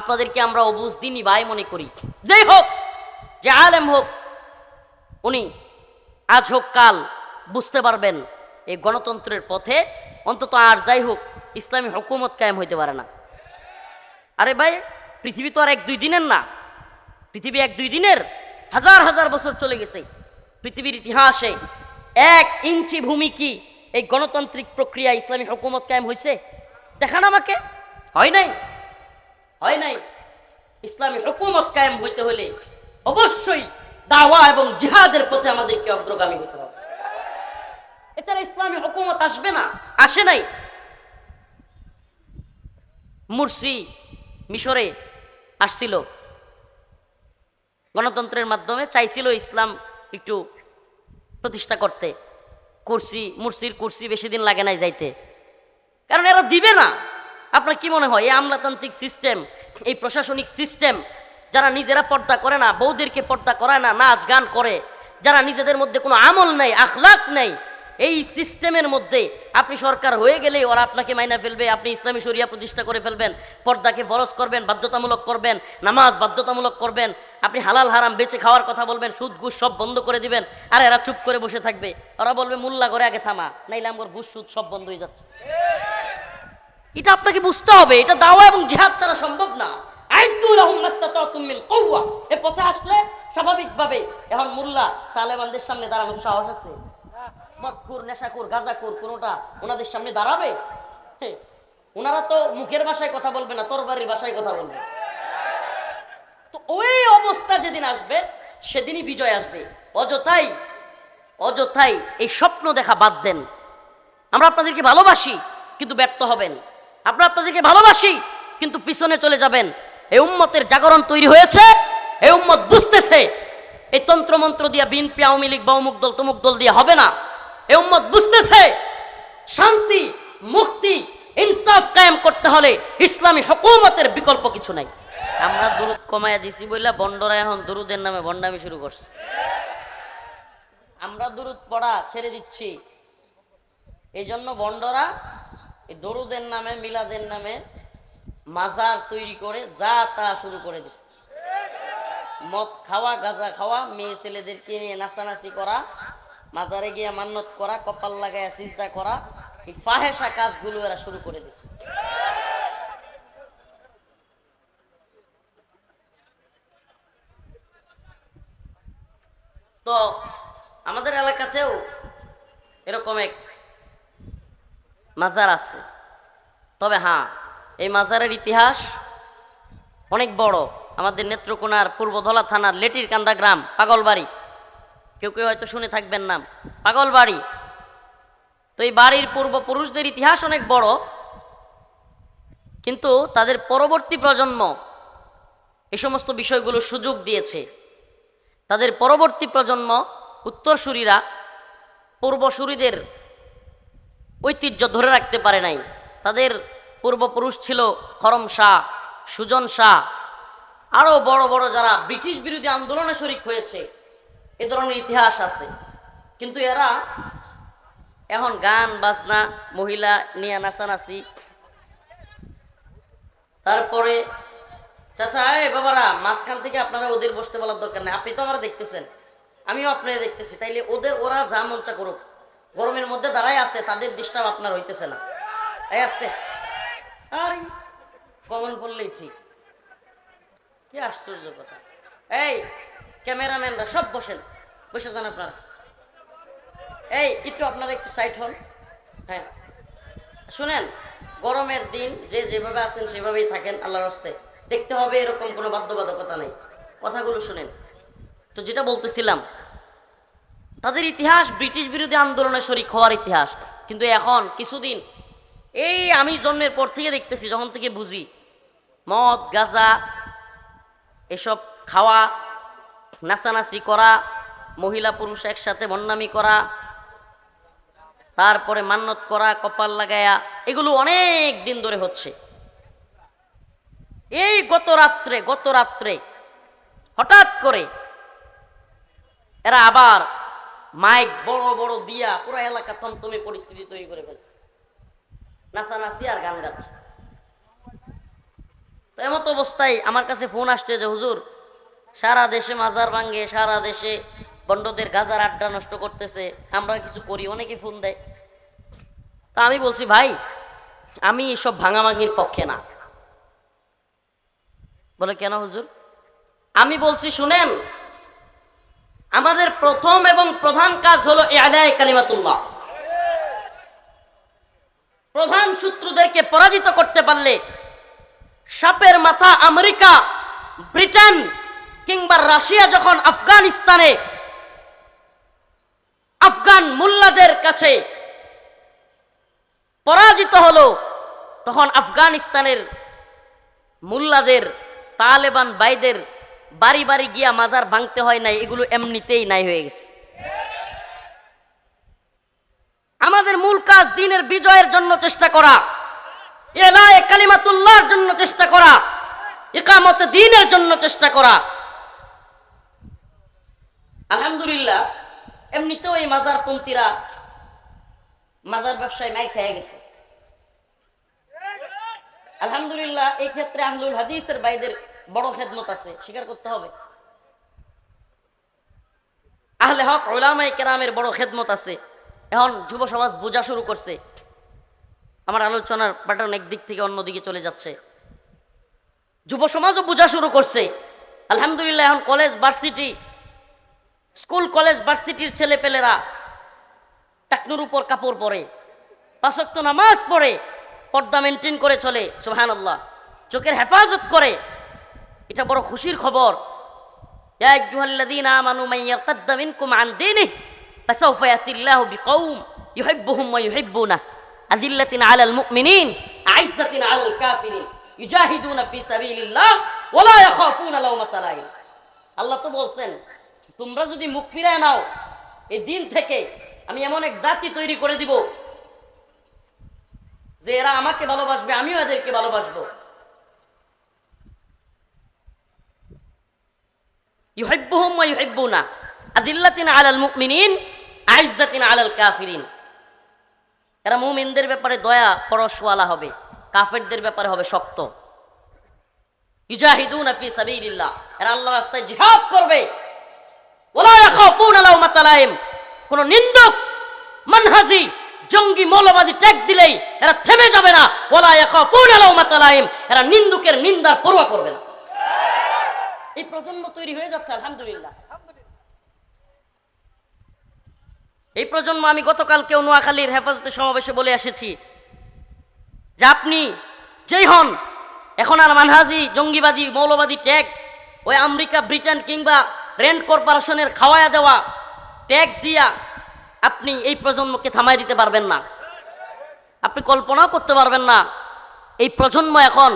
আপনাদেরকে আমরা অবুঝ দিনই ভাই মনে করি। যেই হোক, যে আলেম হোক, উনি আজ হোক কাল বুঝতে পারবেন এই গণতন্ত্রের পথে অন্তত আর যাই হোক ইসলামী হুকুমত কায়েম হইতে পারে না। আরে ভাই, পৃথিবী তো আর এক দুই দিনের না, পৃথিবী এক দুই দিনের, হাজার হাজার বছর চলে গেছে। পৃথিবীর ইতিহাসে 1 ইঞ্চি ভূমি কি এই গণতান্ত্রিক প্রক্রিয়া ইসলামী হুকুমত কায়েম হয়েছে? দেখান আমাকে। হয় নাই, হয় নাই। ইসলামী হুকুমত কায়েম হইতে হলে অবশ্যই দাওয়া এবং জিহাদের পথে আমাদেরকে অগ্রগামী হতে হবে। এছাড়া ইসলামী হুকুমত আসবে না, আসে নাই। মুরসি মিশরে আসছিল, গণতন্ত্রের মাধ্যমে চাইছিল ইসলাম একটু প্রতিষ্ঠা করতে। মুরসির কুরসি বেশি দিন লাগে নাই যাইতে, কারণ এরা দিবে না। আপনার কি মনে হয় এই আমলাতান্ত্রিক সিস্টেম, এই প্রশাসনিক সিস্টেম, যারা নিজেরা পর্দা করে না, বউদেরকে পর্দা করায় না, নাচ গান করে, যারা নিজেদের মধ্যে কোনো আমল নেই, আখলাক নেই, এই সিস্টেমের মধ্যে আপনি সরকার হয়ে গেলেই ওরা আপনাকে মাইনা ফেলবে। আপনি ইসলামী শরিয়া প্রতিষ্ঠা করে ফেলবেন, পর্দাকে ফরজ করবেন, বাধ্যতামূলক করবেন, নামাজ বাধ্যতামূলক করবেন, আপনি হালাল হারাম বেঁচে খাওয়ার কথা বলবেন, সুদ ঘুষ সব বন্ধ করে দিবেন। আর এরা চুপ করে বসে থাকবে। ওরা বলবে মোল্লা করে আগে থামা, নাইলে আমার ঘুষ সুদ সব বন্ধ হয়ে যাচ্ছে। এটা আপনাকে বুঝতে হবে, এটা দাওয়া এবং জিহাদ ছাড়া সম্ভব না। এ পথে আসলে স্বাভাবিকভাবে এখন মোল্লা তালেবানদের সামনে দাঁড়ানোর সাহস আছে? মদখোর, নেশাখোর, গাঁজাখোর কোনোটা ওনাদের সামনে দাঁড়াবে? ওনারা তো মুখের ভাষায় কথা বলবে না, তরবারির ভাষায় কথা বলবে। তো ওই অবস্থা যেদিন আসবে সেদিনই বিজয় আসবে। অযথাই অযথাই এই স্বপ্ন দেখা বাদ দেন। আমরা আপনাদেরকে ভালোবাসি কিন্তু ব্যর্থ হবেন, আমরা আপনাদেরকে ভালোবাসি কিন্তু পিছনে চলে যাবেন। এই উম্মতের জাগরণ তৈরি হয়েছে, এই উম্মত বুঝতেছে এই তন্ত্রমন্ত্র দিয়া বিএনপি, আওয়ামী লীগ বা অমুক দল তমুক দল দিয়ে হবে না। এই উম্মত বুঝতেছে শান্তি, মুক্তি, ইনসাফ কায়েম করতে হলে ইসলামী হুকুমতের বিকল্প কিছু নাই। আমরা দুরুদ কমায়া দিছি বইলা বন্ডরা এখন দুরুদের নামে বন্ডামি শুরু করছে। আমরা দুরুদ পড়া ছেড়ে দিচ্ছি, এই জন্য বন্ডরা এই দরুদের নামে, মিলাদের নামে মাজার তৈরি করে যা তা শুরু করে দিচ্ছে। মদ খাওয়া, গাঁজা খাওয়া, মেয়ে ছেলেদেরকে নিয়ে নাচানাচি করা, মাজারে গিয়ে মান্নত করা, কপাল লাগায় সিজদা করা, এই ফাহেসা কাজগুলো এরা শুরু করে দিচ্ছে। তো আমাদের এলাকাতেও এরকম এক মাজার আছে। তবে হ্যাঁ, এই মাজারের ইতিহাস অনেক বড়। আমাদের নেত্রকোনার পূর্বধলা থানার লেটির কান্দা গ্রাম, পাগলবাড়ি, কেউ কেউ হয়তো শুনে থাকবেন নাম, পাগলবাড়ি। তো এই বাড়ির পূর্বপুরুষদের ইতিহাস অনেক বড়, কিন্তু তাদের পরবর্তী প্রজন্ম এই সমস্ত বিষয়গুলো সুযোগ দিয়েছে। তাদের পরবর্তী প্রজন্ম, উত্তরসূরিরা পূর্বসূরিদের ঐতিহ্য ধরে রাখতে পারে নাই। তাদের পূর্বপুরুষ ছিল খরম শাহ, সুজন শাহ, আরও বড় বড় যারা ব্রিটিশ বিরোধী আন্দোলনে শরিক হয়েছে, এ ধরনের ইতিহাস আছে। কিন্তু এরা এখন গান বাজনা, মহিলা নিয়ে নাচানাচি, তারপরে চাচা এই বাবারা মাঝখান থেকে আপনারা ওদের বসতে বলার দরকার নেই, আপনি তো আমরা দেখতেছেন, আমিও আপনারা দেখতেছি, তাইলে ওরা যা মনটা করুক, গরমের মধ্যে দাঁড়াই আছে, তাদের ডিস্টার্ব আপনার হইতেছে না। এই আসতে আর কমন বললেই ঠিক, কি আশ্চর্য কথা। এই ক্যামেরাম্যানরা সব বসেন, বসে যান আপনারা। এই একটু আপনারা একটু সাইড হন। হ্যাঁ শুনেন, গরমের দিন যে যেভাবে আছেন সেভাবেই থাকেন, আল্লাহর হস্তে দেখতে হবে এরকম কোনো বাধ্যবাধকতা নেই, কথাগুলো শুনেন। তো যেটা বলতেছিলাম, তাদের ইতিহাস ব্রিটিশ বিরোধী আন্দোলনে শরিক হওয়ার ইতিহাস। কিন্তু এখন কিছুদিন, এই আমি জন্মের পর থেকে দেখতেছি, যখন থেকে বুঝি, মদ গাঁজা এসব খাওয়া, নাচানাচি করা, মহিলা পুরুষ একসাথে ভণ্ডামি করা, তারপরে মান্নত করা, কপাল লাগায়া, এগুলো অনেক দিন ধরে হচ্ছে। এই গত রাত্রে হঠাৎ করে এরা আবার মাইক বড় বড় দিয়া পুরো এলাকা থমথমে পরিস্থিতি তৈরি করে ফেলছে, নাচানাচি আর গান গাচ্ছে। তো তো এমত অবস্থায় আমার কাছে ফোন আসছে যে হুজুর সারা দেশে মাজার ভাঙ্গে, সারা দেশে বন্ডদের গাজার আড্ডা নষ্ট করতেছে, আমরা কিছু করি, অনেকে ফোন দেয়। তা আমি বলছি ভাই আমি এসব ভাঙাভাঙির পক্ষে না। বলে কেন হুজুর? আমি বলছি শুনেন, আমাদের প্রথম এবং প্রধান কাজ হলো ইআলায়ে কালিমাতুল্লাহ। প্রধান শত্রুদেরকে পরাজিত করতে পারলে সাপের মাথা আমেরিকা, ব্রিটেন কিংবা রাশিয়া যখন আফগানিস্তানে আফগান মুল্লাদের কাছে পরাজিত হলো, তখন আফগানিস্তানের মুল্লাদের, তালেবান ভাইদের বাড়ি বাড়ি গিয়া মাজার ভাঙতে হয় নাই, এগুলো এমনিতেই নাই হয়ে গেছে। আমাদের মূল কাজ দ্বীনের বিজয়ের জন্য চেষ্টা করা, ইলায়ে কালিমাতুল্লাহর জন্য চেষ্টা করা, ইকামতে দ্বীনের জন্য চেষ্টা করা। আলহামদুলিল্লাহ এমনিতেও এই মাজারপন্থীরা মাজার ব্যবসায় নাই খেয়ে গেছে। আলহামদুলিল্লাহ এই ক্ষেত্রে আহলুল হাদিসের ভাইদের বড় খেদমত আছে, স্বীকার করতে হবে। আহলে হক উলামায়ে কেরামের বড় খেদমত আছে। এখন যুব সমাজ বোঝা শুরু করছে, আমার আলোচনার প্যাটার্ন একদিক থেকে অন্যদিকে চলে যাচ্ছে। যুব সমাজও বোঝা শুরু করছে আলহামদুলিল্লাহ। এখন কলেজ ভার্সিটি, স্কুল কলেজ ভার্সিটির ছেলেপেলেরা টাকনুর উপর কাপড় পরে, 5 ওয়াক্ত নামাজ পড়ে, পর্দা মেনটেন করে চলে, সুবহানাল্লাহ, চোখের হেফাজত করে। এটা বড় খুশির খবর। ইয়া আইয়ুহাল্লাযীনা আমানু মান ইয়ারতাদ্দা মিনকুম আন দীনিহি ফাসাউফা ইয়াতিল্লাহু বিকওম ইউহিব্বুহুম ওয়া ইউহিব্বুনাহু আযিল্লাতিন আলাল মুমিনিন আইজ্জাতিন আলাল কাফিরিন ইউজাহিদুনা ফি সাবিলিল্লাহ ওয়া লা ইয়াখাফুনা লাওমাতা লাইম। আল্লাহ তো বলছেন তোমরা যদি মুখ ফিরায় নাও এই দিন থেকে আমি এমন এক জাতি তৈরি করে দিব যে এরা আমাকে ভালোবাসবে, আমিও এদেরকে ভালোবাসবো। ইউহিব্বুহুম ওয়া ইউহিব্বুনা আযিল্লাতিন আলাল মুমিনিন আইজ্জাতিন আলাল কাফিরিন। এরা মুমিনদের ব্যাপারে দয়া পরশওয়ালা হবে, কাফেরদের ব্যাপারে হবে শক্ত। ইউজাহিদুনা ফি সাবিলিল্লাহ, এরা আল্লাহর রাস্তায় জিহাদ করবে। ওয়ালা ইয়াখাফুনা লাওমাতা লাইম, কোন নিন্দক মানহাজি জঙ্গি মৌলবাদী ট্যাগ দিলেই এরা থেমে যাবে না। ওয়ালা ইয়াখাফুনা লাওমাতা লাইম, এরা নিন্দুকের নিন্দার পরোয়া করবে না। এই প্রজন্ম তৈরি হয়ে যাচ্ছে আলহামদুলিল্লাহ। এই প্রজন্ম, আমি গতকালকেও নোয়াখালীর হেফাজতে সমাবেশে বলে এসেছি যে আপনি যেই হন, এখন আর মানহাজি জঙ্গিবাদী মৌলবাদী ট্যাগ ওই আমেরিকা, ব্রিটেন কিংবা রেন্ট কর্পোরেশনের খাওয়ায়া দেওয়া ট্যাগ দিয়া আপনি এই প্রজন্মকে থামাই দিতে পারবেন না। আপনি কল্পনাও করতে পারবেন না এই প্রজন্ম এখন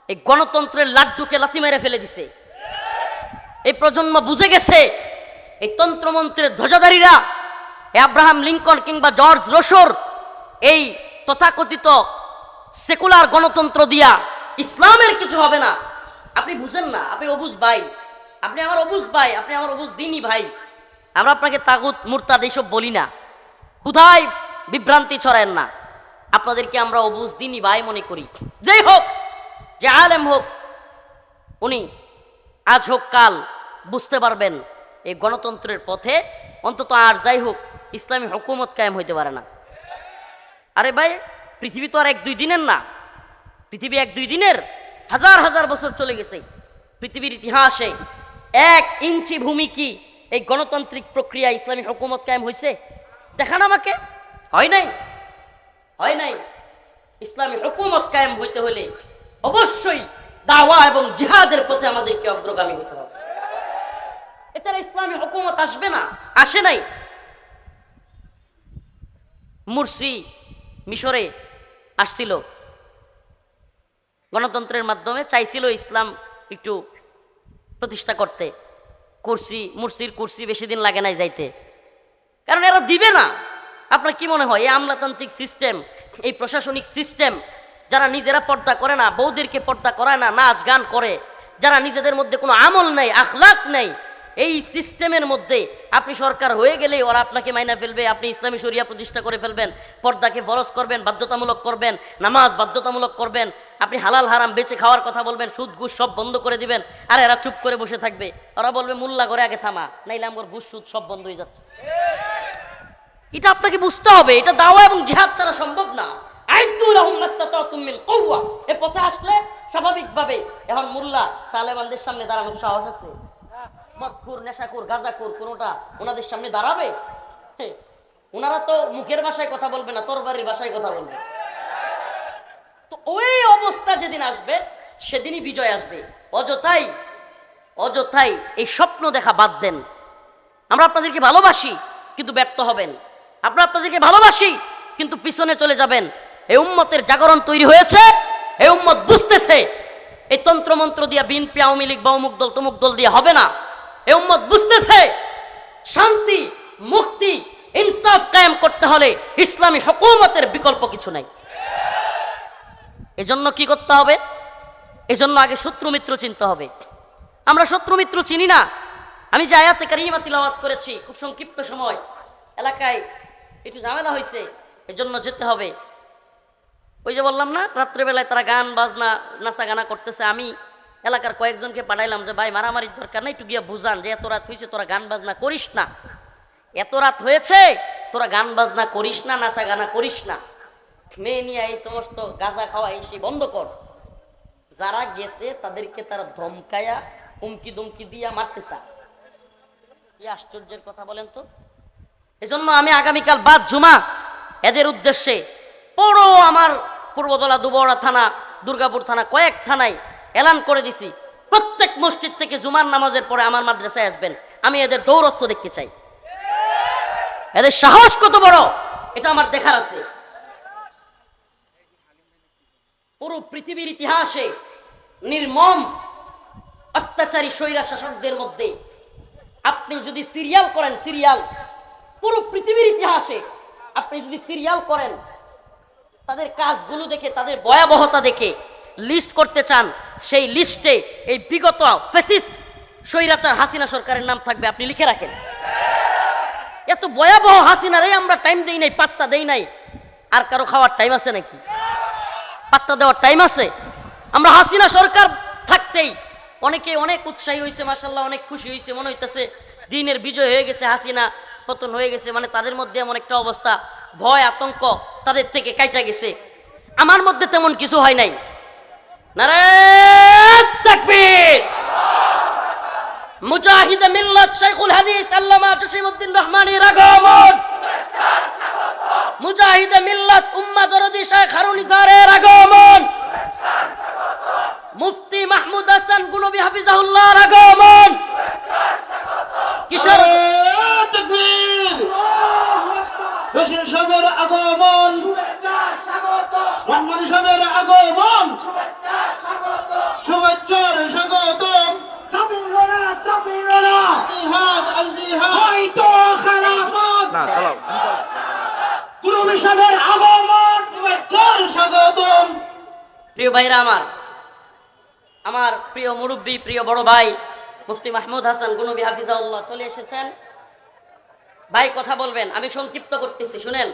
এই গণতন্ত্রের লাড্ডুকে লাথি মেরে ফেলে দিছে। এই প্রজন্ম বুঝে গেছে এই তন্ত্রমন্ত্রের ধ্বজাধারীরা আব্রাহাম লিঙ্কন কিংবা জর্জ রোশোর এই তথাকথিত সেকুলার গণতন্ত্র দিয়া ইসলামের কিছু হবে না। আপনি বুঝেন না, আপনি অবুঝ ভাই, আপনি আমার অবুঝ ভাই, আপনি আমার অবুঝ দিনই ভাই। আমরা আপনাকে তাগুত মুরতাদ এইসব বলি না, হুদায় বিভ্রান্তি ছড়ায়েন না। আপনাদেরকে আমরা অবুঝ দিনই ভাই মনে করি। যেই হোক, যে আলেম হোক, উনি আজ হোক কাল বুঝতে পারবেন এই গণতন্ত্রের পথে অন্তত আর যাই হোক ইসলামী হুকুমত কায়েম হইতে পারে না। আরে ভাই, পৃথিবী তো আর 1-2 দিনের না, পৃথিবী 1-2 দিনের, হাজার হাজার বছর চলে গেছে। পৃথিবীর ইতিহাসে 1 ইঞ্চি ভূমি কি এই গণতান্ত্রিক প্রক্রিয়া ইসলামী হুকুমত কায়েম হয়েছে? দেখান আমাকে। হয় নাই, হয় নাই। ইসলামী হুকুমত কায়েম হইতে হলে অবশ্যই দাওয়া এবং জিহাদের পথে আমাদেরকে অগ্রগামী হতে হবে। এছাড়া ইসলামী হুকুমত আসবে না, আসে নাই। মুরসি মিশরে আসছিল, গণতন্ত্রের মাধ্যমে চাইছিল ইসলাম একটু প্রতিষ্ঠা করতে। মুরসির কুরসি বেশি দিন লাগে নাই যাইতে, কারণ এরা দিবে না। আপনার কি মনে হয় এই আমলাতান্ত্রিক সিস্টেম, এই প্রশাসনিক সিস্টেম, যারা নিজেরা পর্দা করে না, বউদেরকে পর্দা করায় না, নাচ গান করে, যারা নিজেদের মধ্যে কোনো আমল নেই, আখলাক নেই, এই সিস্টেমের মধ্যে আপনি সরকার হয়ে গেলে ওরা আপনাকে মাইনা ফেলবে। আপনি ইসলামী শরিয়া প্রতিষ্ঠা করে ফেলবেন, পর্দাকে ফরজ করবেন, বাধ্যতামূলক করবেন, নামাজ বাধ্যতামূলক করবেন, আপনি হালাল হারাম বেঁচে খাওয়ার কথা বলবেন, সুদ ঘুষ সব বন্ধ করে দিবেন, আর এরা চুপ করে বসে থাকবে। ওরা বলবে মোল্লা করে আগে থামা, নাইলে আমার ঘুষ সুদ সব বন্ধ হয়ে যাচ্ছে। এটা আপনাকে বুঝতে হবে, এটা দাওয়া এবং জিহাদ ছাড়া সম্ভব না। এ পথে আসলে স্বাভাবিকভাবে এখন মোল্লা তালেবানদের সামনে দাঁড়ানোর সাহস আছে? মদখোর, নেশাখোর, গাঁজাখোর কোনোটা ওনাদের সামনে দাঁড়াবে? ওনারা তো মুখের ভাষায় কথা বলবে না, তরবারির ভাষায় কথা বলবে। তো ওই অবস্থা যেদিন আসবে সেদিনই বিজয় আসবে। অযথাই অযথাই এই স্বপ্ন দেখা বাদ দেন। আমরা আপনাদেরকে ভালোবাসি কিন্তু ব্যর্থ হবেন, আমরা আপনাদেরকে ভালোবাসি কিন্তু পিছনে চলে যাবেন। এই উম্মতের জাগরণ তৈরি হয়েছে, এই উম্মত বুঝতেছে এই তন্ত্রমন্ত্র দিয়া বিএনপি, আওয়ামী লীগ বা অমুক দল তমুক দল দিয়ে হবে না। এই উম্মত বুঝতেছে শান্তি, মুক্তি, ইনসাফ কায়েম করতে হলে ইসলামী হুকুমতের বিকল্প কিছু নাই। এজন্য কি করতে হবে? এজন্য আগে শত্রু মিত্র চিনতে হবে। আমরা শত্রু মিত্র চিনি না। আমি যে আয়াতে কারিমা তিলাওয়াত করেছি, খুব সংক্ষিপ্ত সময়, এলাকায় একটু ঝামেলা হয়েছে, এজন্য যেতে হবে। ওই যে বললাম না, রাত্রেবেলায় তারা গান বাজনা নাচা গানা করতেছে। আমি এলাকার কয়েকজনকে পাঠাইলাম যে ভাই মারামারির দরকার নেই, একটু গিয়া বুঝান যে এত রাত হয়েছে তোরা গান বাজনা করিস না, এত রাত হয়েছে তোরা গান বাজনা করিস না, নাচা গানা করিস না, মেয়ে নিয়ে এই সমস্ত গাঁজা খাওয়া এসে বন্ধ কর। যারা গেছে তাদেরকে তারা ধমকায়া হুমকি দুমকি দিয়া মারতে চায়। কি আশ্চর্যের কথা বলেন তো। এজন্য আমি আগামীকাল বাদ জুমা এদের উদ্দেশ্যে পুরো আমার পূর্বদলা, দুবড়া থানা, দুর্গাপুর থানা, কয়েক থানায় এলান করে দিছি, প্রত্যেক মসজিদ থেকে জুমার নামাজের পরে আমার মাদ্রাসায় আসবেন। আমি এদের দৌরত্ব দেখতে চাই, এদের সাহস কত বড় এটা আমার দেখার আছে। পুরো পৃথিবীর ইতিহাসে নির্মম অত্যাচারী স্বৈরা শাসকদের মধ্যে আপনি যদি সিরিয়াল করেন, সিরিয়াল পুরো পৃথিবীর ইতিহাসে আপনি যদি সিরিয়াল করেন, তাদের কাজগুলো দেখে, তাদের ভয়াবহতা দেখে লিস্ট করতে চান, সেই লিস্টে এই বিগত ফ্যাসিস্ট স্বৈরাচার হাসিনা সরকারের নাম থাকবে। আপনি লিখে রাখেন। এত ভয়াবহ হাসিনারে আমরা টাইম দেই নাই, পাত্তা দেই নাই। আর কারো খাওয়ার টাইম আছে নাকি? পাত্তা দেওয়ার টাইম আছে? আমরা হাসিনা সরকার থাকতেই অনেকে অনেক উৎসাহী হয়েছে, মাশাআল্লাহ, অনেক খুশি হয়েছে, মনে হইতেছে দিনের বিজয় হয়ে গেছে, হাসিনা পতন হয়ে গেছে। মানে তাদের মধ্যে এমন একটা অবস্থা, ভয় আতঙ্ক তাদের থেকে কাইটা গেছে। আমার মধ্যে তেমন কিছু হয় নাই। নারে তাকবীর! মুজাহিদ মিল্লাত শাইখুল হাদিস আল্লামা জসিমউদ্দিন রহমানীর আগমন, মুজাহিদ মিল্লাত উম্মাহ দরদি শেখ হারুন ইজারের আগমন, মুফতি মাহমুদ হাসান গুনবী হাফিজাহুল্লাহর আগমন। কিশোর তাকবীর! রশিদ সাহেবের আগমন, রহমান সাহেবের আগমন, শুভেচ্ছার স্বাগতম। সাবিলুনা সাবিলুনা জিহাদ আল জিহাদ হয়তো খেলাফত। না চালাও। গুনবী সাহেবের আগমন, শুভেচ্ছার স্বাগতম। প্রিয় ভাইরা আমার, আমার প্রিয় মুরব্বী, প্রিয় বড় ভাই মুফতি মাহমুদ হাসান গুনবী হাফিজাহুল্লাহ চলে এসেছেন। ভাই কথা বলবেন, আমি সংক্ষিপ্ত করতেছি, শুনেন।